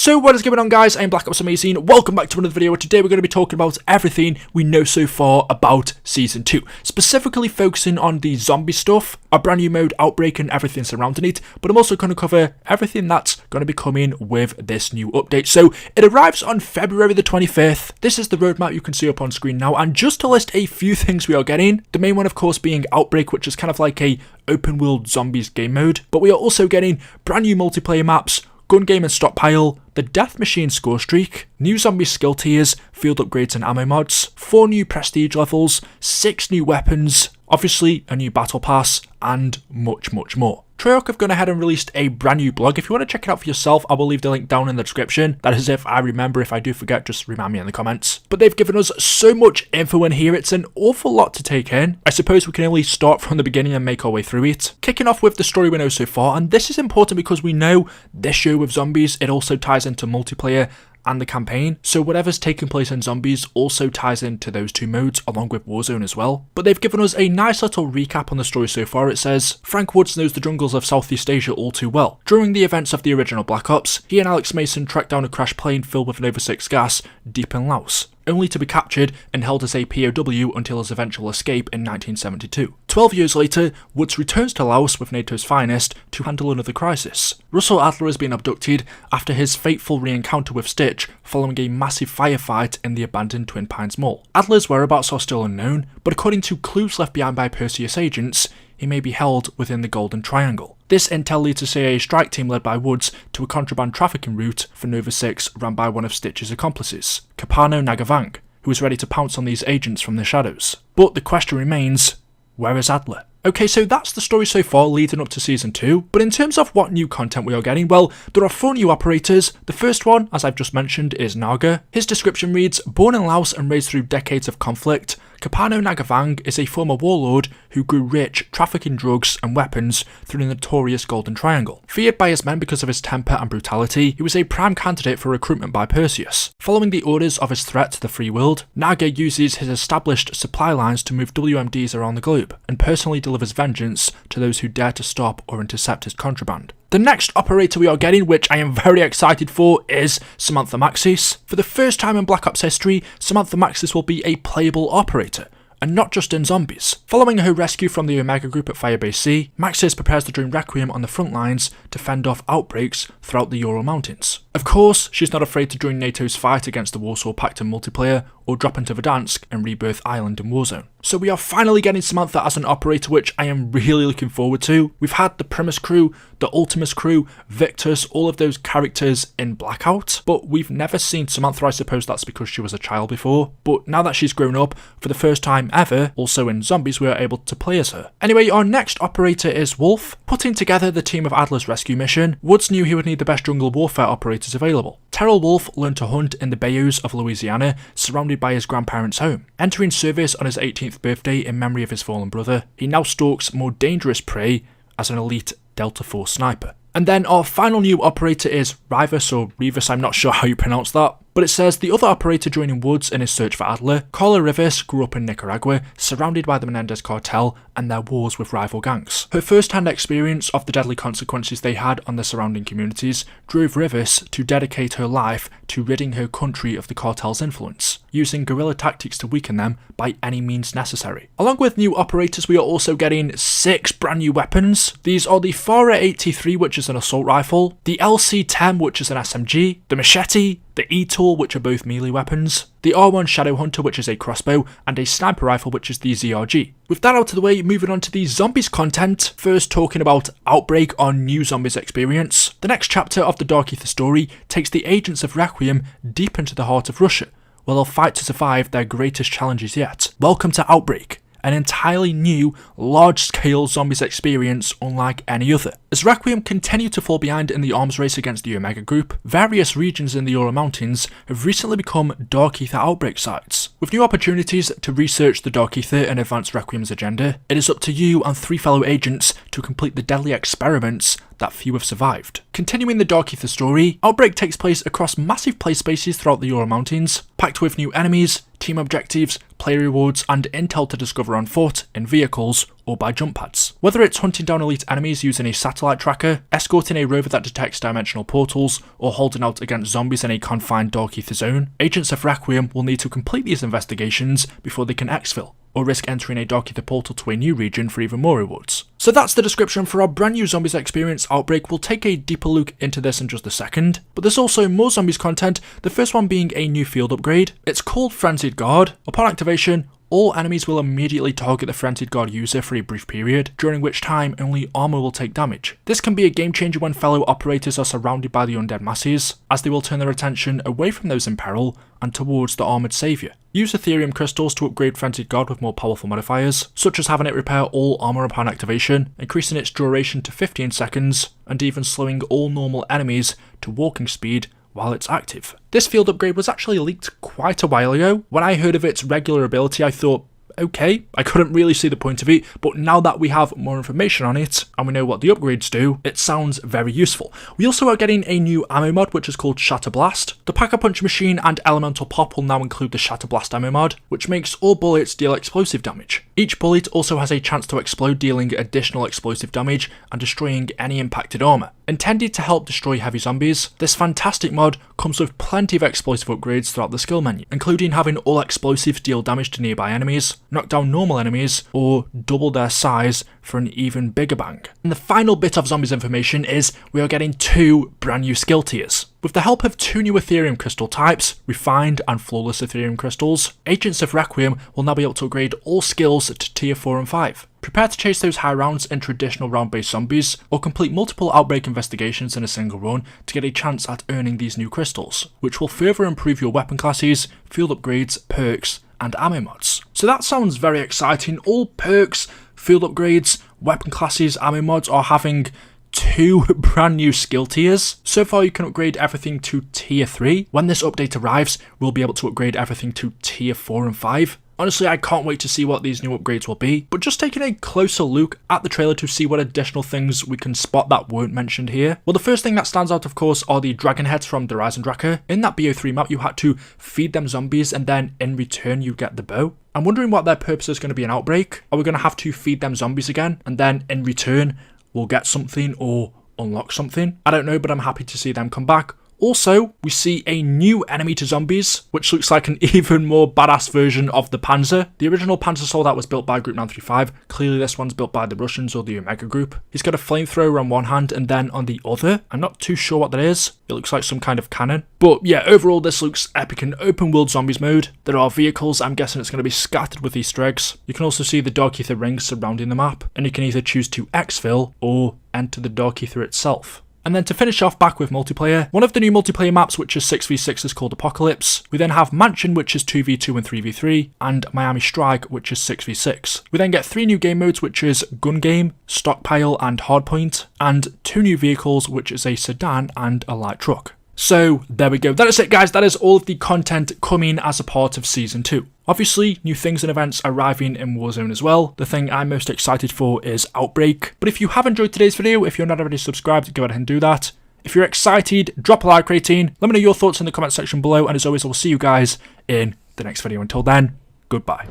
So what is going on, guys? I'm Black Ops Amazing. Welcome back to another video where today we're going to be talking about everything we know so far about Season 2. Specifically focusing on the zombie stuff, a brand new mode, Outbreak, and everything surrounding it. But I'm also going to cover everything that's going to be coming with this new update. So it arrives on February the 25th. This is the roadmap you can see up on screen now. And just to list a few things we are getting, the main one of course being Outbreak, which is kind of like a open world zombies game mode. But we are also getting brand new multiplayer maps, gun game and stockpile, the death machine score streak, new zombie skill tiers, field upgrades and ammo mods, 4 new prestige levels, 6 new weapons, obviously a new battle pass, and much more. Treyarch have gone ahead and released a brand new blog. If you want to check it out for yourself, I will leave the link down in the description. That is if I remember. If I do forget, just remind me in the comments. But they've given us so much info in here, it's an awful lot to take in. I suppose we can only start from the beginning and make our way through it. Kicking off with the story we know so far, and this is important because we know this show with zombies, it also ties into multiplayer and the campaign, so whatever's taking place in zombies also ties into those two modes along with Warzone as well. But they've given us a nice little recap on the story so far. It says, Frank Woods knows the jungles of Southeast Asia all too well. During the events of the original Black Ops, he and Alex Mason tracked down a crashed plane filled with Nova 6 gas deep in Laos, only to be captured and held as a POW until his eventual escape in 1972. 12 years later, Woods returns to Laos with NATO's finest to handle another crisis. Russell Adler has been abducted after his fateful re-encounter with Stitch following a massive firefight in the abandoned Twin Pines Mall. Adler's whereabouts are still unknown, but according to clues left behind by Perseus agents, he may be held within the Golden Triangle. This intel leads a CIA strike team led by Woods to a contraband trafficking route for Nova 6 run by one of Stitch's accomplices, Kapano Nagavang, who is ready to pounce on these agents from the shadows. But the question remains, where is Adler? Okay, so that's the story so far leading up to Season 2, but in terms of what new content we are getting, well, there are 4 new operators. The first one, as I've just mentioned, is Naga. His description reads, born in Laos and raised through decades of conflict, Kapano Nagavang is a former warlord who grew rich trafficking drugs and weapons through the notorious Golden Triangle. Feared by his men because of his temper and brutality, he was a prime candidate for recruitment by Perseus. Following the orders of his threat to the free world, Naga uses his established supply lines to move WMDs around the globe, and personally delivers vengeance to those who dare to stop or intercept his contraband. The next operator we are getting, which I am very excited for, is Samantha Maxwell. For the first time in Black Ops history, Samantha Maxwell will be a playable operator, and not just in zombies. Following her rescue from the Omega Group at Firebase C, Maxwell prepares to join Requiem on the front lines to fend off outbreaks throughout the Ural Mountains. Of course, she's not afraid to join NATO's fight against the Warsaw Pact in multiplayer, or drop into Verdansk and Rebirth Island in Warzone. So we are finally getting Samantha as an operator, which I am really looking forward to. We've had the Primus crew, the Ultimus crew, Victus, all of those characters in Blackout, but we've never seen Samantha. I suppose that's because she was a child before, but now that she's grown up, for the first time ever, also in zombies, we are able to play as her. Anyway, our next operator is Wolf. Putting together the team of Adler's rescue mission, Woods knew he would need the best jungle warfare operators available. Terrell Wolf learned to hunt in the bayous of Louisiana, surrounded by his grandparents' home. Entering service on his 18th birthday in memory of his fallen brother, he now stalks more dangerous prey as an elite Delta Force sniper. And then our final new operator is Rivas, or Rivas, I'm not sure how you pronounce that. But it says the other operator joining Woods in his search for Adler, Carla Rivas, grew up in Nicaragua, surrounded by the Menendez cartel and their wars with rival gangs. Her first-hand experience of the deadly consequences they had on the surrounding communities drove Rivas to dedicate her life to ridding her country of the cartel's influence, using guerrilla tactics to weaken them by any means necessary. Along with new operators, we are also getting 6 brand new weapons. These are the Farah 83, which is an assault rifle, the LC-10, which is an SMG, the Machete, the E-Tool, which are both melee weapons, the R1 Shadowhunter, which is a crossbow, and a sniper rifle, which is the ZRG. With that out of the way, moving on to the zombies content, first talking about Outbreak, our new zombies experience. The next chapter of the Dark Ether story takes the agents of Requiem deep into the heart of Russia, where they'll fight to survive their greatest challenges yet. Welcome to Outbreak, an entirely new, large-scale zombies experience unlike any other. As Requiem continue to fall behind in the arms race against the Omega Group, various regions in the Ural Mountains have recently become Dark Ether outbreak sites. With new opportunities to research the Dark Ether and advance Requiem's agenda, it is up to you and 3 fellow agents to complete the deadly experiments that few have survived. Continuing the Dark Ether story, Outbreak takes place across massive play spaces throughout the Ural Mountains, packed with new enemies, team objectives, player rewards, and intel to discover on foot, in vehicles, or by jump pads. Whether it's hunting down elite enemies using a satellite tracker, escorting a rover that detects dimensional portals, or holding out against zombies in a confined Dark Ether zone, agents of Requiem will need to complete these investigations before they can exfil, or risk entering a Dark Ether portal to a new region for even more rewards. So that's the description for our brand new Zombies experience, Outbreak. We'll take a deeper look into this in just a second, but there's also more Zombies content, the first one being a new field upgrade. It's called Frenzied Guard. Upon activation, all enemies will immediately target the Frenzied Guard user for a brief period, during which time only armor will take damage. This can be a game changer when fellow operators are surrounded by the undead masses, as they will turn their attention away from those in peril and towards the armoured saviour. Use Ethereum crystals to upgrade Frenzied Guard with more powerful modifiers, such as having it repair all armour upon activation, increasing its duration to 15 seconds, and even slowing all normal enemies to walking speed while it's active. This field upgrade was actually leaked quite a while ago. When I heard of its regular ability, I thought, okay, I couldn't really see the point of it, but now that we have more information on it, and we know what the upgrades do, it sounds very useful. We also are getting a new ammo mod, which is called Shatter Blast. The Pack-a-Punch machine and Elemental Pop will now include the Shatter Blast ammo mod, which makes all bullets deal explosive damage. Each bullet also has a chance to explode, dealing additional explosive damage and destroying any impacted armour. Intended to help destroy heavy zombies, this fantastic mod comes with plenty of explosive upgrades throughout the skill menu, including having all explosives deal damage to nearby enemies, knock down normal enemies, or double their size for an even bigger bang. And the final bit of zombies information is we are getting 2 brand new skill tiers. With the help of 2 new Ethereum crystal types, refined and flawless Ethereum crystals, Agents of Requiem will now be able to upgrade all skills to tier 4 and 5. Prepare to chase those high rounds in traditional round-based zombies, or complete multiple Outbreak investigations in a single run to get a chance at earning these new crystals, which will further improve your weapon classes, field upgrades, perks, and ammo mods. So that sounds very exciting. All perks, field upgrades, weapon classes, ammo mods are having 2 brand new skill tiers. So far you can upgrade everything to tier 3. When this update arrives, we'll be able to upgrade everything to tier 4 and 5. Honestly, I can't wait to see what these new upgrades will be, but just taking a closer look at the trailer to see what additional things we can spot that weren't mentioned here. Well, the first thing that stands out, of course, are the dragon heads from the Rise and Dracker. In that BO3 map, you had to feed them zombies, and then in return you get the bow. I'm wondering what their purpose is going to be in Outbreak. Are we going to have to feed them zombies again, and then in return we'll get something or unlock something? I don't know, but I'm happy to see them come back. Also, we see a new enemy to zombies, which looks like an even more badass version of the Panzer. The original Panzer soldat was built by Group 935. Clearly this one's built by the Russians or the Omega Group. He's got a flamethrower on one hand, and then on the other, I'm not too sure what that is. It looks like some kind of cannon. But yeah, overall this looks epic in open world zombies mode. There are vehicles, I'm guessing it's going to be scattered with Easter eggs. You can also see the Dark Ether rings surrounding the map, and you can either choose to exfil or enter the Dark Ether itself. And then to finish off back with multiplayer, one of the new multiplayer maps, which is 6v6, is called Apocalypse. We then have Mansion, which is 2v2 and 3v3, and Miami Strike, which is 6v6. We then get 3 new game modes, which is Gun Game, Stockpile, and Hardpoint, and 2 new vehicles, which is a sedan and a light truck. So there we go. That is it, guys. That is all of the content coming as a part of Season 2. Obviously, new things and events arriving in Warzone as well. The thing I'm most excited for is Outbreak. But if you have enjoyed today's video, if you're not already subscribed, go ahead and do that. If you're excited, drop a like rating. Let me know your thoughts in the comment section below. And as always, I will see you guys in the next video. Until then, goodbye.